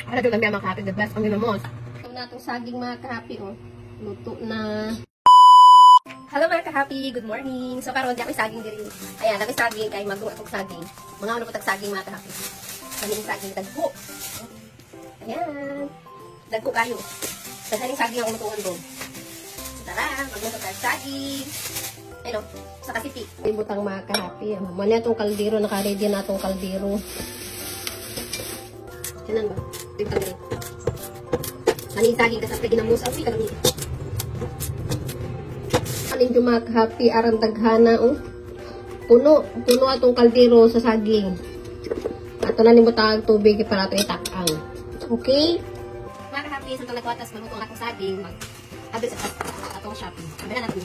Para doon lang mga kahapi, the best ang ginamos. Ito na itong saging mga kahapi, oh. Luto na. Hello mga kahapi, good morning. So karon di ako saging diri. Ayan, dami saging kay magduwa kog saging. Mga ano po tag saging mga kahapi. Kaning saging dagko. Ayan. Dagko kayo. Kaning saging ang umutuon doon. Tara, magluto tag saging. Ayun, sa kasipi. Ibutang mga kahapi. Mali atong kaldero, naka-ready na atong kaldero. Kanan ba? Tignan rin. Kaning saging kasapre ginamos aw kami. Kaning mga kahapi aran daghana oh. Puno atong kaldero sa saging. Ato na nimutang tubig para ato itak-ang. Okay? Mga kahapi, sa talagwatas maluto ang atong saging, mag-abot sa atong shopping. Sabi na natin.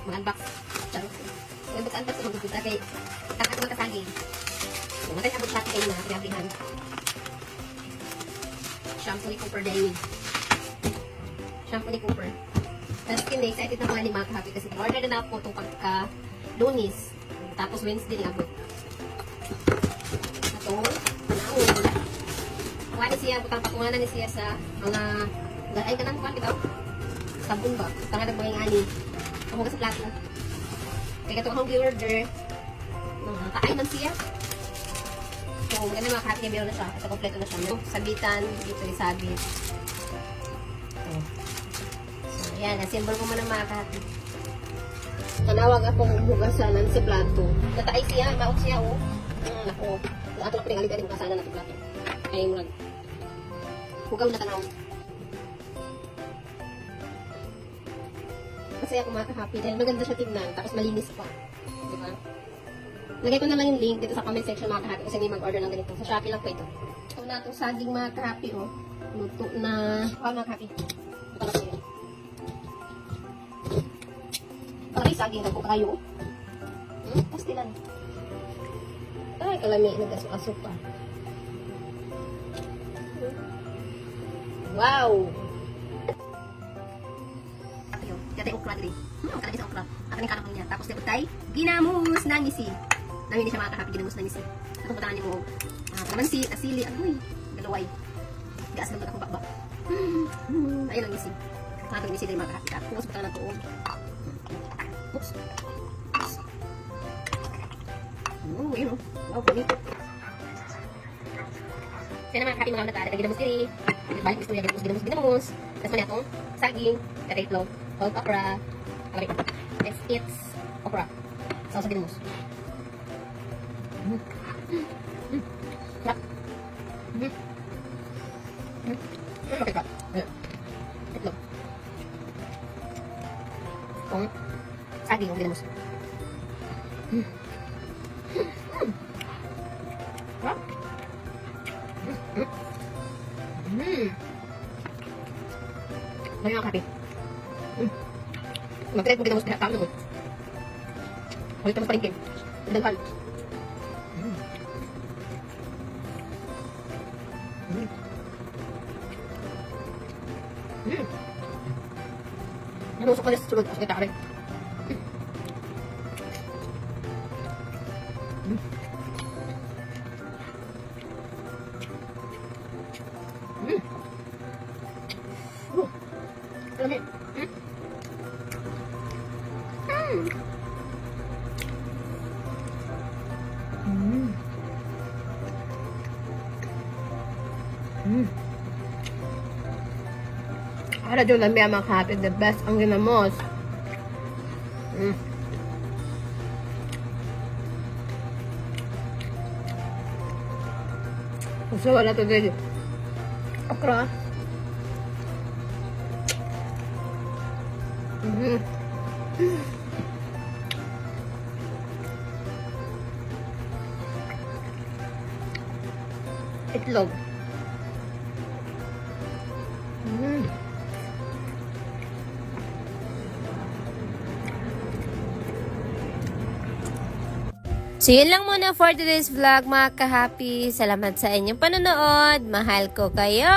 Mag-unbox. Mag-unbox sa mga kita kay tatak mga kasaging. Matay abot shopping kayo na, pinabrihan. Shampoo ni Cooper Daily. Shampoo ni Cooper. Tapos kini, excited na mga ni mga kahapi kasi order na ako itong pagka-Lunis. Tapos Wednesday ni abot. Ito, naon. Kuha ni siya, butang patunganan ni siya sa mga ay ka nang kuha kita. Sabon ba? Tanga nagmaging ani. Ako ka sa plato. Kaya ito akong order. Kaay man siya. So, maganda mga kahapi niya, meron na siya. Ito, kompleto na siya. Sabitan, dito yung sabit. Ito. So, ayan. Assemble ko man ang mga kahapi. Kanawag akong hugasanan sa plato. Nataay siya, maot siya, oh. Ako. Ato na pinagalit-galit hugasanan na ito plato. Ay, murag. Hugaw na tanaw. Masaya ako mga kahapi dahil maganda siya tignan. Tapos malinis pa. Diba? Lagay ko naman yung link dito sa comment section mga kahapi kasi may mag-order ng ganito. Sa Shopee lang po ito. Ito na itong saging mga kahapi, oh. Luto na. Mga kahapi. Ito na po yun. Parang saging na po kayo, oh. Pastilan. Ay, kalami. Nag-asok pa. Wow! Ayo, kaya okra dili. Kalagi sa okra. Ang kaning kanang niya. Tapos dito tay ginamos na ngisi. Nang hindi siya makakahapi ginamos na ngisi. Atong putanan ni mo. Kalamansi, asili, ano galaway. Gas lang ako bakbak. Ayun ang ngisi. Atong ngisi dili makakahapi. Tapos putanan na to. Oops. Oh, yun oh. Wow, kulit. Kaya naman kahapi mga natara. Ginamos diri. Balik gusto niya ginamos. Tapos man itong saging, katay-itlog, whole okra. It's okra. Sauce sa ginamos. Sarap. Okay ka. Itlog. Itong saging, ginamos. Sarap. Lagi ang kape. Mag-try mo ginamos pinatang mo. Huwag ka mas palingkin. Daghan. Ano usok ka na sa sulod? Asok kita ka rin. Alam mo. Para dyan lang mga kahapi, the best ang ginamos. Gusto wala ito din. Okra. Itlog. So, yun lang muna for today's vlog, mga kahapi. Salamat sa inyong panonood. Mahal ko kayo!